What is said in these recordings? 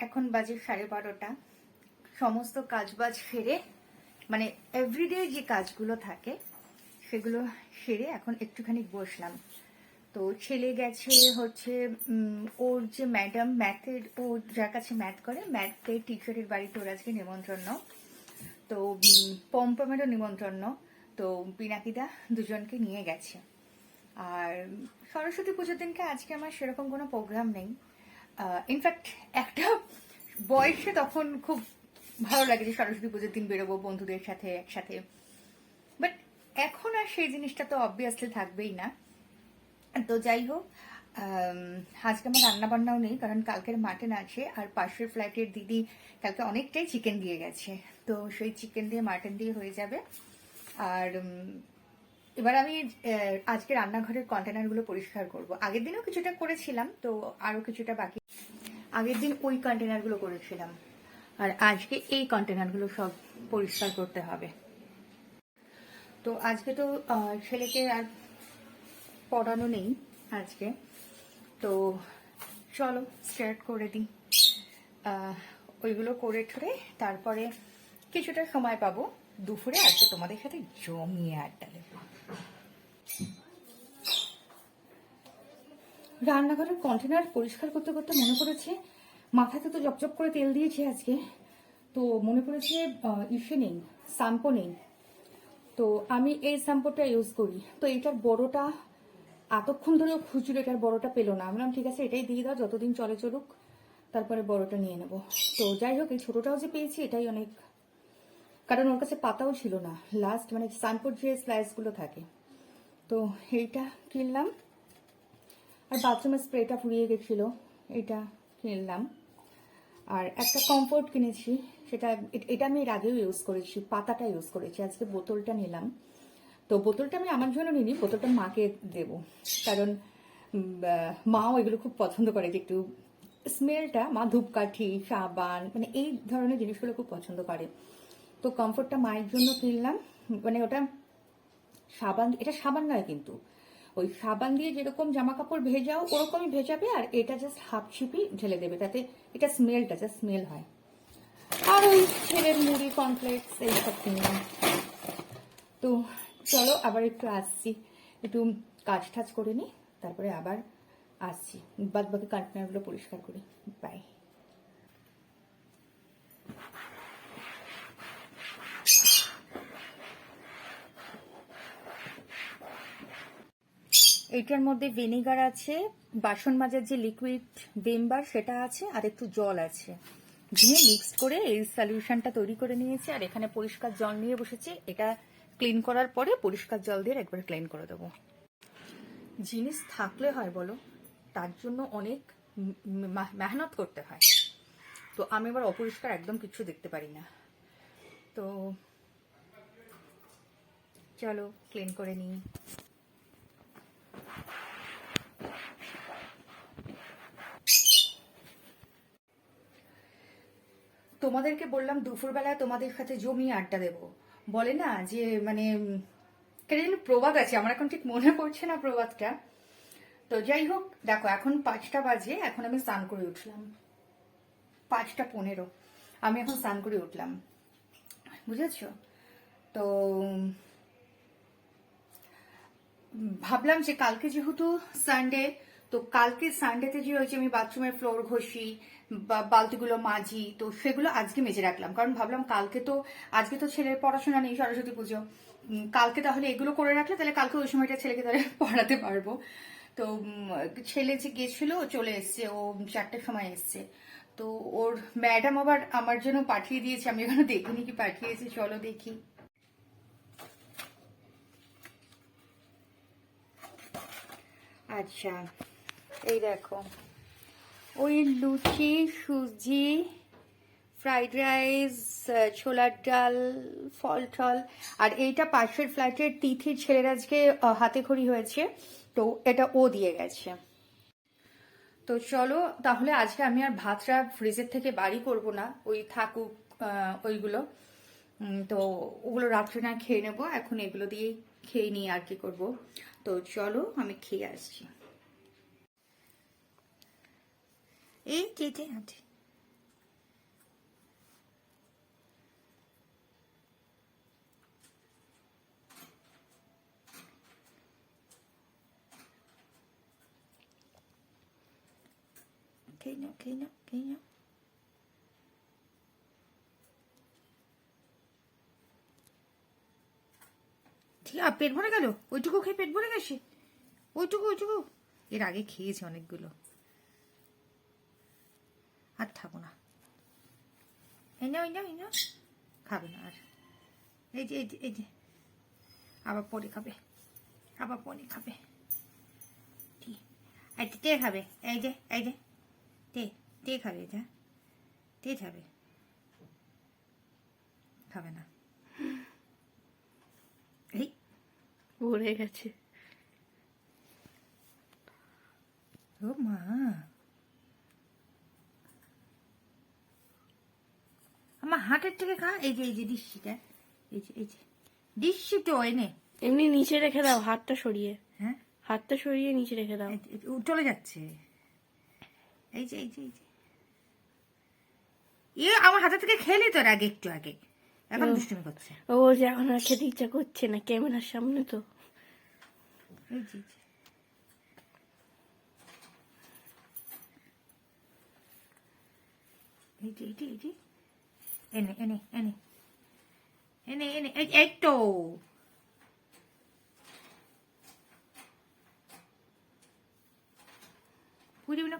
এখন বাজে 12:30। সমস্ত কাজবাজ সেরে মানে এভরিডে যে কাজগুলো থাকে সেগুলো সেরে এখন একটুখানি বসলাম। তো ছেলে গেছে হচ্ছে ওর যে ম্যাডাম ম্যাথের, ও যার কাছে ম্যাথ করে, ম্যাথের টিচারের বাড়িতে ওর আজকে নিমন্ত্রণ। তো পম্পমেরও নিমন্ত্রণ। তো পিনাকিদা দুজনকে নিয়ে গেছে। আর সরস্বতী পুজোর দিনকে আজকে আমার সেরকম কোনো প্রোগ্রাম নেই। ইনফ্যাক্ট একটা বয়সে তখন খুব ভালো লাগে যে সরস্বতী পুজোর দিন বেরোবো বন্ধুদের সাথে একসাথে, বাট এখন আর সেই জিনিসটা তো অবভিয়াসলি থাকবেই না। তো যাই হোক, আজকে আমার রান্না বান্নাও নেই, কারণ কালকের মাটন আছে, আর পাশের ফ্ল্যাটের দিদি কালকে অনেকটাই চিকেন দিয়ে গেছে, তো সেই চিকেন দিয়ে মাটন দিয়ে হয়ে যাবে। আর এবার আমি আজকে রান্নাঘরের কন্টেনারগুলো পরিষ্কার করব। আগের দিনও কিছুটা করেছিলাম, তো আরো কিছুটা বাকি। আগের দিন ওই কন্টেনারগুলো করেছিলাম, আর আজকে এই কন্টেনারগুলো সব পরিষ্কার করতে হবে। তো আজকে তো ছেলেকে আর পড়ানো নেই আজকে, তো চলো স্টার্ট করে দিই। ওইগুলো করে ঠরে তারপরে কিছুটা সময় পাবো দুপুরে আজকে তোমাদের সাথে জমিয়ে আড্ডা দেবো। রান্নাঘরের কন্টেনার পরিষ্কার করতে করতে মনে পড়েছে, মাথাতে তো জপজপ করে তেল দিয়েছি আজকে, তো মনে পড়েছে ইসে নেই, শ্যাম্পু নেই। তো আমি এই শ্যাম্পুটা ইউজ করি, তো এটার বড়টা এতক্ষণ ধরেও খুচরো, এটার বড়টা পেলো না। আমি বললাম ঠিক আছে এটাই দিয়ে দাও, যতদিন চলে চলুক, তারপরে বড়টা নিয়ে নেব। তো যাই হোক, এই ছোটটাও যে পেয়েছি এটাই অনেক, কারণ ওর কাছে পাতাও ছিল না লাস্ট, মানে শ্যাম্পুর যে স্লাইসগুলো থাকে। তো এইটা কিনলাম, আর বাথরুমের স্প্রেটা ফুরিয়ে গেছিলো, এটা কিনলাম। আর একটা কমফোর্ট কিনেছি, এটা আমি এর আগেও ইউজ করেছি, পাতাটা ইউজ করেছি, আজকে বোতলটা নিলাম। তো বোতলটা আমি আমার জন্য নিইনি, বোতলটা মাকে দেব, কারণ মাও এগুলো খুব পছন্দ করে, যে একটু স্মেলটা, মা ধূপকাঠি সাবান মানে এই ধরনের জিনিসগুলো খুব পছন্দ করে। তো কমফোর্টটা মায়ের জন্য কিনলাম, মানে ওটা সাবান, এটা সাবান নয় কিন্তু, ওই সাবান দিয়ে যেরকম জামা কাপড় ভেজাও ওরকমই ভেজাবে, আর এটা জাস্ট হাফ ছিপি ঢেলে দেবে, তাতে এটা স্মেলটা জাস্ট স্মেল হয়। আর ওই ছেলের মুড়ি কমপ্লেক্স এইসব কিনলাম। তো চলো আবার একটু আসছি, একটু কাজ টাজ করে নিই, তারপরে আবার আসছি, বাদ বাকি কন্টেনারগুলো পরিষ্কার করি। বাই। এইটার মধ্যে ভিনেগার আছে, বাসন মাজার যে লিকুইড ভিমবার সেটা আছে, আর একটু জল আছে, দিয়ে মিক্স করে এই সলিউশনটা তৈরি করে নিয়েছি। আর এখানে পরিষ্কার জল নিয়ে বসেছি, এটা ক্লিন করার পরে পরিষ্কার জল দিয়ে একবার ক্লিন করে দেবো। জিনিস থাকলে হয় বলো, তার জন্য অনেক মেহনত করতে হয়। তো আমি আবার অপরিষ্কার একদম কিছু দেখতে পারি না, তো চলো ক্লিন করে নিই। তোমাদেরকে বললাম দুপুরবেলা তোমাদের সাথে জমিয়ে আড্ডা দেবো, বলে না যে মানে কেন প্রবাদ আছে, আমার এখন ঠিক মনে পড়ছে না প্রবাদটা। তো যাই হোক, দেখো এখন 5টা বাজে, এখন আমি স্নান করে উঠলাম, 5টা 15 আমি এখন স্নান করে উঠলাম, বুঝেছো? তো ভাবলাম যে কালকে যেহেতু সানডে, তো কালকে সানডেতে যে হয়েছে আমি বাথরুমের ফ্লোর ঘষি বা বালতিগুলো মাজি, তো সেগুলো আজকে মেজে রাখলাম, কারণ ভাবলাম আজকে তো ছেলের পড়াশোনা নেই, সরস্বতী পুজো, কালকে তাহলে এগুলো করে রাখলে তাহলে কালকে ওই সময়টা ছেলেকে তাহলে পড়াতে পারবো। তো ছেলে যে গেছিল চলে এসছে, ও 4টার সময় এসছে। তো ওর ম্যাডাম আবার আমার জন্য পাঠিয়ে দিয়েছে, আমি এখানে দেখিনি কি পাঠিয়েছে, চলো দেখি। আচ্ছা এই দেখো, ওই লুচি, সুজি, ফ্রাইড রাইস, ছোলার ডাল, ফল টল। আর এইটা পাশের ফ্ল্যাটের তিথির ছেলের আজকে হাতে খড়ি হয়েছে, তো এটা ও দিয়ে গেছে। তো চলো তাহলে আজকে আমি আর ভাতটা ফ্রিজের থেকে বাড়ি করব না, ওই থাকুক ওইগুলো। তো ওগুলো রাত্রে না খেয়ে নেবো, এখন এগুলো দিয়েই খেয়ে নিই, আর কি করবো। তো চলো আমি খেয়ে আসছি। এই কেটে আছে। খেয়ে নাও, খেয়ে নাও, খেয়ে নাও। ঠিক আছে, পেট ভরে গেল? ওইটুকু খেয়ে পেট ভরে গেছে? ওইটুকু এর আগে খেয়েছে অনেকগুলো, আর খাবো না। এই নাও, খাবে না আর। এই যে আবার পরে খাবে, তে খাবে, এই যে তে খাবে, এটা তে খাবে, খাবে না। এই ভরে গেছে। ও মা, আমার হাতের থেকে খা। এই যে ডিশটা, এই যে ডিশি তো এনে এমনি নিচে রেখে দাও, হাতটা সরিয়ে। হ্যাঁ, হাতটা সরিয়ে নিচে রেখে দাও। চলে যাচ্ছে। এই যে আমার হাতে থেকে খেলি তোর আগে, একটু আগে, এখন দুষ্টুমি করছে। ও যে এখন আর খেতে ইচ্ছা করছে না, ক্যামেরার সামনে তো। এই যে এনে এই তো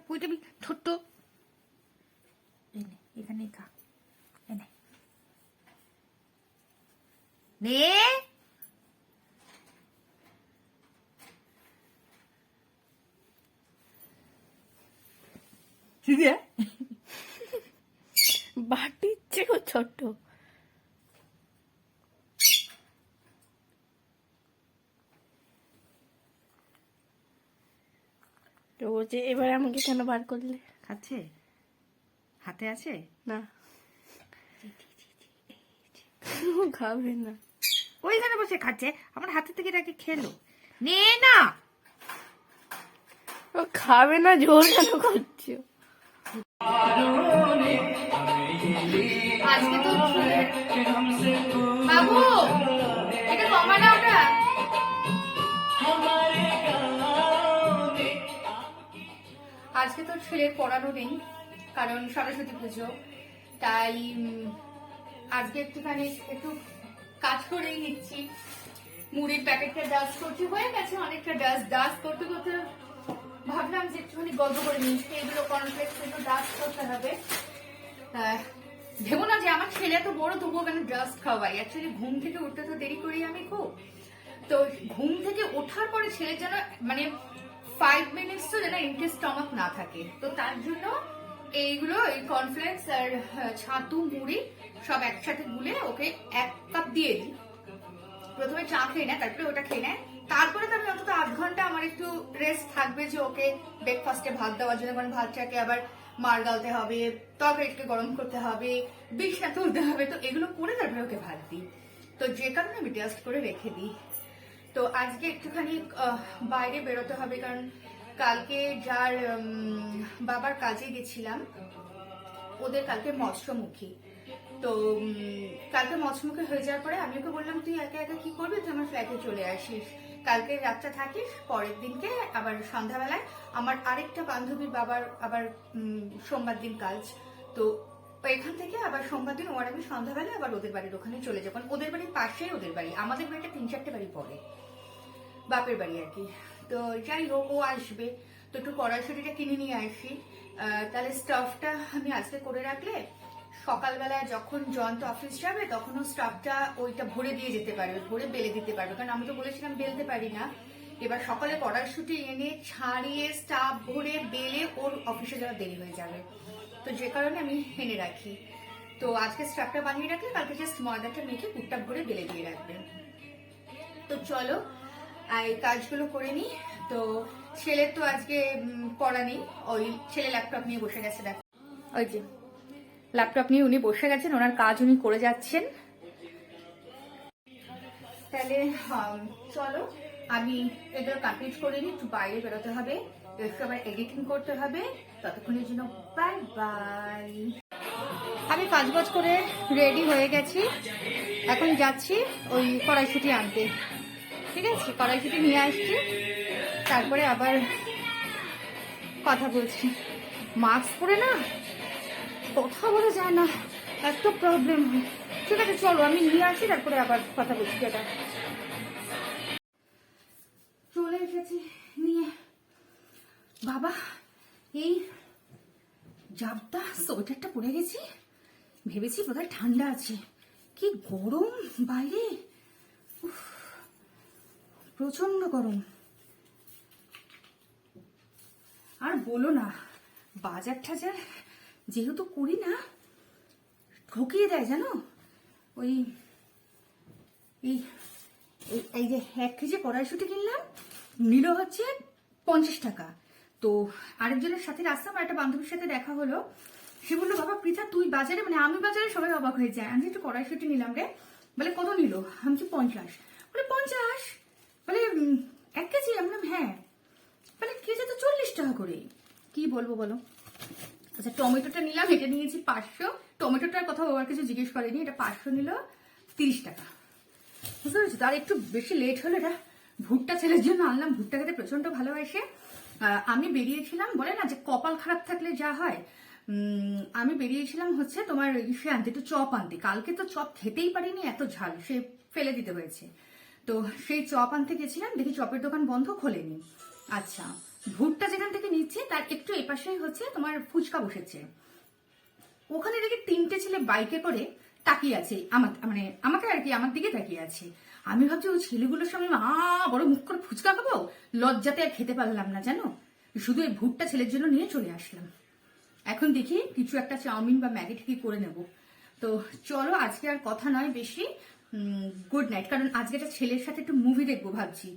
পুইটাবি ছোট্ট। এখানে খা, এনে নে। বাটি ইচ্ছে কো ছোট্ট। তো ও যে এবার আমাকে কেন বার করলে? খাচ্ছে, হাতে আছে না, খাবে না। ওইখানে বসে খাচ্ছে, আমার হাতে থেকে এটাকে খেলো। নে না, ও খাবে না, জোর কেন করছো? আজকে তো বাবু এটা কমা না ওটা। আজকে তো ছেলের পড়ানো নেই, কারণ সরস্বতী পুজো, তাই আজকে একটু কাজ করেই নিচ্ছি। মুড়ির প্যাকেটটা ডাস্ট করতে হয়ে গেছে, অনেকটা ডাস্ট করতে ভাবলাম যে একটুখানি গল্প করে নিচ্ছি। এগুলো কর্নফ্লেক্স এগুলো ডাস্ট করতে হবে। ভেবো না যে আমার ছেলে তো বড়, তবুও কেন ডাস্ট খাওয়াই। অ্যাকচুয়ালি ঘুম থেকে উঠতে তো দেরি করি আমি খুব, তো ঘুম থেকে ওঠার পরে ছেলের যেন মানে 5 মিনিটস তো যেন এমটি স্টমাক না থাকে, তো তার জন্য এইগুলো, এই কর্নফ্লেক্স আর ছাতু মুড়ি সব একসাথে গুলে ওকে 1 কাপ দিয়ে দিই। প্রথমে চা খেয়ে নেয়, তারপরে ওটা খেয়ে নেয়, তারপরে তো আমি অন্তত 8 ঘন্টা আমার একটু রেস্ট থাকবে, যে ওকে ব্রেকফাস্টে ভাত দেওয়ার জন্য, কারণ ভাতটাকে আবার মার গালতে হবে, তরকারিটাকে গরম করতে হবে, বিছনা তুলতে হবে, তো এগুলো করে তারপরে ওকে ভাত দিই। তো যে কারণে আমি টেস্ট করে রেখে দিই। তো আজকে একটুখানি বাইরে বেরোতে হবে, কারণ কালকে যার বাবার কাজে গেছিলাম, ওদের কালকে মৎস্যমুখী। তো কালকে মৎস্যমুখী হয়ে যাওয়ার পরে আমি ওকে বললাম, তুই একা একা কি করবি, তুই আমার ফ্ল্যাটে চলে আসিস, কালকে রাতটা থাকিস, পরের দিনকে আবার সন্ধ্যাবেলায় আমার আরেকটা বান্ধবীর বাবার আবার সোমবার দিন কাজ, তো এখান থেকে আবার সোমবার দিন ওর আমি সন্ধ্যাবেলায় আবার ওদের বাড়ির ওখানে চলে যাবো। ওদের বাড়ির পাশেই ওদের বাড়ি, আমাদের বাড়িটা 3-4টে বাড়ি পরে, বাপের বাড়ি আর কি। তো যাই হোক, ও আসবে, তো একটু কড়াইশুঁটিটা কিনে নিয়ে আসি। তাহলে স্টাফটা আমি আজকে করে রাখলে সকালবেলায় যখন জয়ন্ত অফিস যাবে তখনও স্টাফটা ওইটা ভরে দিয়ে যেতে পারবে, ভরে বেলে দিতে পারবে, কারণ আমি তো বলেছিলাম বেলতে পারি না। এবার সকালে কড়াইশুঁটি এনে ছাড়িয়ে স্টাফ ভরে বেলে ওর অফিসে যাওয়া দেরি হয়ে যাবে, তো যে কারণে আমি এনে রাখি। তো আজকে স্টাফটা বানিয়ে রাখলে কালকে জাস্ট ময়দাটা মেখে কুটটা ভরে বেলে দিয়ে রাখবে। তো চলো এই কাজগুলো করে নি। তো ছেলের তো আজকে পড়া নেই, ওই ছেলে ল্যাপটপ নিয়ে বসে গেছে, দেখো ওই যে ল্যাপটপ নিয়ে উনি বসে গেছেন, ওনার কাজ উনি করে যাচ্ছেন। তাহলে চলো আমি এগুলো কমপ্লিট করে নিই, একটু বাইরে বেরোতে হবে, একটু আবার এডিটিং করতে হবে, ততক্ষণের জন্য বাই বাই। আমি কাজবাজ করে রেডি হয়ে গেছি, এখন যাচ্ছি ওই কড়াইশুঁটি আনতে। ঠিক আছে, কড়াইশুঁটি নিয়ে আসছি, তারপরে আবার কথা বলছি। মাস্ক পরে না কথা বলা যায় না, এত প্রবলেম হয়। ঠিক আছে চলো আমি নিয়ে আসি, তারপরে আবার কথা বলছি। এটা চলে এসেছি নিয়ে। বাবা এই জাবদা সোয়েটারটা পরে গেছি, ভেবেছি বোধহয় ঠান্ডা আছে, কি গরম বাইরে, উফ, প্রচন্ড গরম। আর বলো না, বাজার টাজার যেহেতু করি না, ঠকিয়ে দেয় জানো। ওই এই এই যে 1 কেজি কড়াইশুঁটি কিনলাম, নিল হচ্ছে 50 টাকা। তো আরেকজনের সাথে রাস্তা, আমার একটা বান্ধবীর সাথে দেখা হলো, সে বললো বাবা পৃথা তুই বাজারে, মানে আমি বাজারে, সবাই অবাক হয়ে যায়। আমি একটু কড়াইশুঁটি নিলাম রে, বলে কত নিল, আমি 50, বলে 50, বলে 1 কেজি, আমি বললাম হ্যাঁ, মানে কেজি তো 40 টাকা করে, কি বলবো বলো। আচ্ছা টমেটোটা নিলাম, এটা নিয়েছি 500, টমেটোটার কথা ওর কিছু জিজ্ঞেস করেনি, এটা 500 নিল 30 টাকা, বুঝতে পেরেছি। তার একটু বেশি লেট হলো, এটা ভুট্টা ছেলের জন্য আনলাম, ভুট্টা খেতে প্রচন্ড ভালোবাসে। আমি বেরিয়েছিলাম, বলে না যে কপাল খারাপ থাকলে যা হয়, আমি বেরিয়েছিলাম হচ্ছে তোমার ইসে আনতে, একটু চপ আনতে। কালকে তো চপ খেতেই পারিনি, এত ঝাল, সে ফেলে দিতে হয়েছে। তো সেই চপ আনতে গেছিলাম, দেখি চপের দোকান বন্ধ, খোলেনি। আচ্ছা ভুট্টা যেখান থেকে নিচ্ছি তার একটু এপাশেই হচ্ছে তোমার ফুচকা বসেছে, ওখানে দেখি 3টে ছেলে বাইকে করে তাকিয়ে আছে, মানে আমাকে আর কি, আমার দিকে তাকিয়ে আছে। আমি ভাবছি ওই ছেলেগুলোর সামনে বড় মুখ করে ফুচকা খাবো, লজ্জাতে আর খেতে পারলাম না জানো, শুধু এই ভুট্টা ছেলের জন্য নিয়ে চলে আসলাম। এখন দেখি কিছু একটা চাউমিন বা ম্যাগি ঠিকই করে নেব। তো চলো আজকে আর কথা নয় বেশি, গুড নাইট। কারণ আজকে একটা ছেলের সাথে একটু মুভি দেখবো ভাবছি,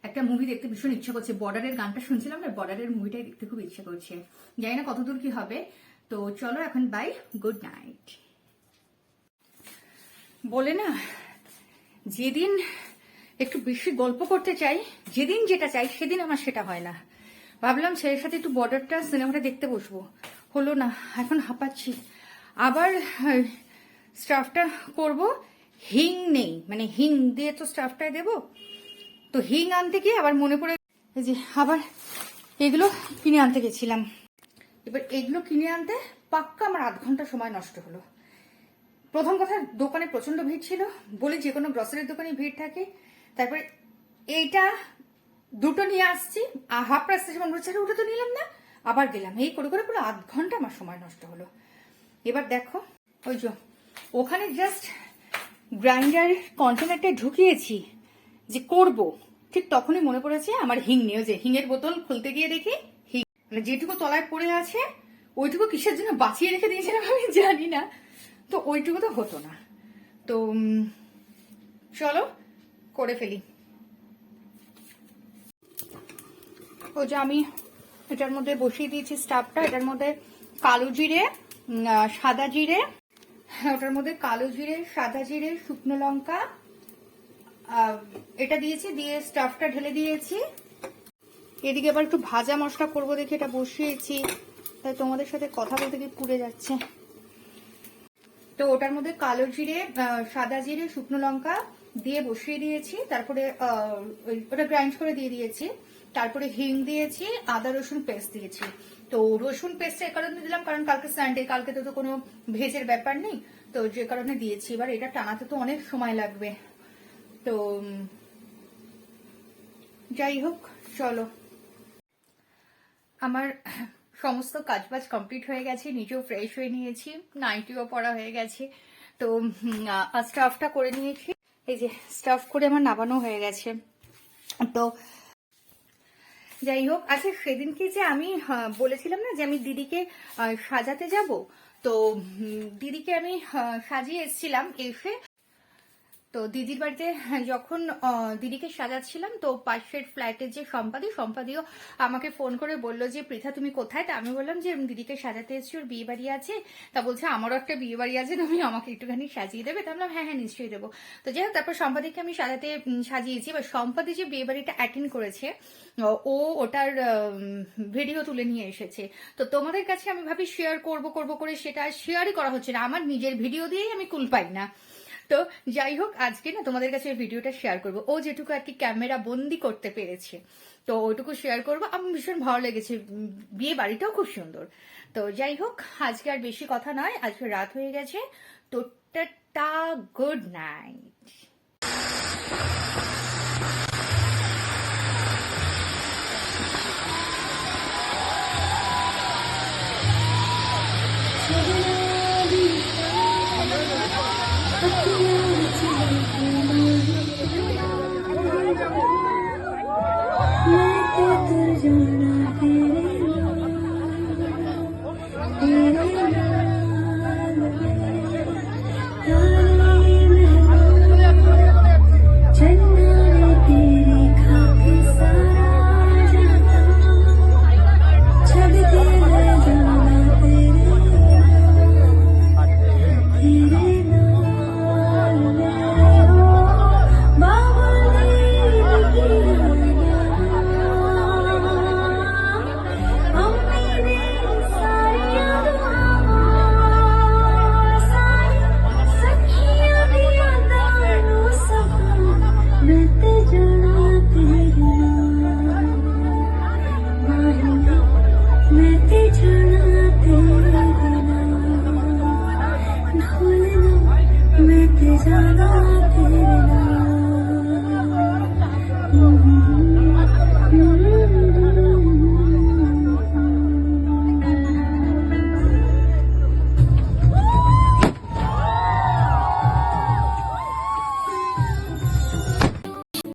একটা মুভি দেখতে ভীষণ ইচ্ছা করছে। বর্ডারের গানটা শুনছিলাম না, বর্ডারের মুভিটাই দেখতে খুব ইচ্ছা করছে, জানি না কতদূর কি হবে। তো চলো এখন বাই, গুড নাইট। বলে না, যেদিন একটু বেশি গল্প করতে চাই, যেদিন যেটা চাই সেদিন আমার সেটা হয় না। ভাবলাম ছেলের সাথে একটু বর্ডারটা সিনেমাটা দেখতে বসবো, হলো না, এখন হাঁপাচ্ছি। আবার স্টাফটা করব, হিং নেই, মানে হিং দিয়ে তো স্টাফটায় দেবো, তো হিং আনতে গিয়ে আবার মনে পড়ে যে আবার এগুলো কিনে আনতে গেছিলাম। এবার এগুলো কিনে আনতে পাক্কা আমার 8 ঘন্টা সময় নষ্ট হলো। প্রথম কথা, দোকানে প্রচন্ড ভিড় ছিল, বলে যে কোনো গ্রসারির দোকানে ভিড় থাকে। তারপরে এইটা দুটো নিয়ে আসছি, হাফ রাস্তা সে মনে হচ্ছে ওটা তো নিলাম না, আবার গেলাম, এই করে করে পুরো 8 ঘন্টা আমার সময় নষ্ট হলো। এবার দেখো ওই যে ওখানে জাস্ট গ্রাইন্ডার কন্টেনারটা ঢুকিয়েছি যে করব, ঠিক তখনই মনে পড়েছে আমার হিং নেই। যে হিংয়ের বোতল খুলতে গিয়ে দেখি হিং, মানে যেটুকু তলায় পড়ে আছে ওইটুকু কিসের জন্য বাঁচিয়ে রেখে দিয়েছিলাম আমি জানি না, তো ওইটুকু তো হতো না। তো চলো করে ফেলি। ও যে আমি এটার মধ্যে বসিয়ে দিয়েছি স্টাফটা, এটার মধ্যে কালো জিরে, সাদা জিরে, ওটার মধ্যে কালো জিরে, সাদা জিরে, শুকনো লঙ্কা, এটা দিয়েছি, দিয়ে স্টাফটা ঢেলে দিয়েছি। এদিকে আবার একটু ভাজা মশলা করবো দেখে এটা বসিয়েছি, তাই তোমাদের সাথে কথা বলতে গিয়ে পুড়ে যাচ্ছে। তো ওটার মধ্যে কালো জিরে, সাদা জিরে, শুকনো লঙ্কা দিয়ে বসিয়ে দিয়েছি, তারপরে ওটা গ্রাইন্ড করে দিয়ে দিয়েছি, তারপরে হিং দিয়েছি, আদা রসুন পেস্ট দিয়েছি। তো রসুন পেস্ট এর কারণে দিলাম কারণ কালকে সানডে, কালকে তো কোনো ভেজের ব্যাপার নেই, তো যে কারণে দিয়েছি। এবার এটা টানাতে তো অনেক সময় লাগবে, তো যাই হোক চলো। আমার সমস্ত কাজবাজ কমপ্লিট হয়ে গেছে, নিজেও ফ্রেশ হয়ে নিয়েছি, নাইটিও পরা হয়ে গেছে। তো স্টাফটা করে নিয়েছি, এই যে স্টাফ করে আমার নামানো হয়ে গেছে। তো যাই হোক, আচ্ছা সেদিনকে যে আমি বলেছিলাম না যে আমি দিদিকে সাজাতে যাব, তো দিদিকে আমি সাজিয়ে এসেছিলাম। এসে তো দিদির বাড়িতে যখন দিদিকে সাজাচ্ছিলাম, তো পাশের ফ্ল্যাটের যে সম্পাদিও আমাকে ফোন করে বললো যে পৃথা তুমি কোথায়। তা আমি বললাম যে দিদিকে সাজাতে এসেছি, ওর বিয়ে বাড়ি আছে। তা বলছে আমারও একটা বিয়ে বাড়ি আছে, তুমি আমাকে একটুখানি সাজিয়ে দেবে। তা বললাম হ্যাঁ হ্যাঁ নিশ্চয়ই দেবো। তো যাই হোক, তারপর সম্পাদিকে আমি সাজিয়েছি। এবার সম্পাদি যে বিয়ে বাড়িটা অ্যাটেন্ড করেছে, ও ওটার ভিডিও তুলে নিয়ে এসেছে। তো তোমাদের কাছে আমি ভাবি শেয়ার করব করে সেটা শেয়ারই করা হচ্ছে না, আমার নিজের ভিডিও দিয়েই আমি কুল পাই না। তো যাই হোক, আজকে না তোমাদের কাছে এই ভিডিওটা শেয়ার করব। ও যেটুকু আর কি ক্যামেরা বন্দি করতে পেরেছে, তো ওইটুকু শেয়ার করবো। আমার ভীষণ ভালো লেগেছে, বিয়ে বাড়িটাও খুব সুন্দর। তো যাই হোক, আজকে আর বেশি কথা নয়, আজকে রাত হয়ে গেছে। তো টাটা, গুড নাইট। जाना तेरा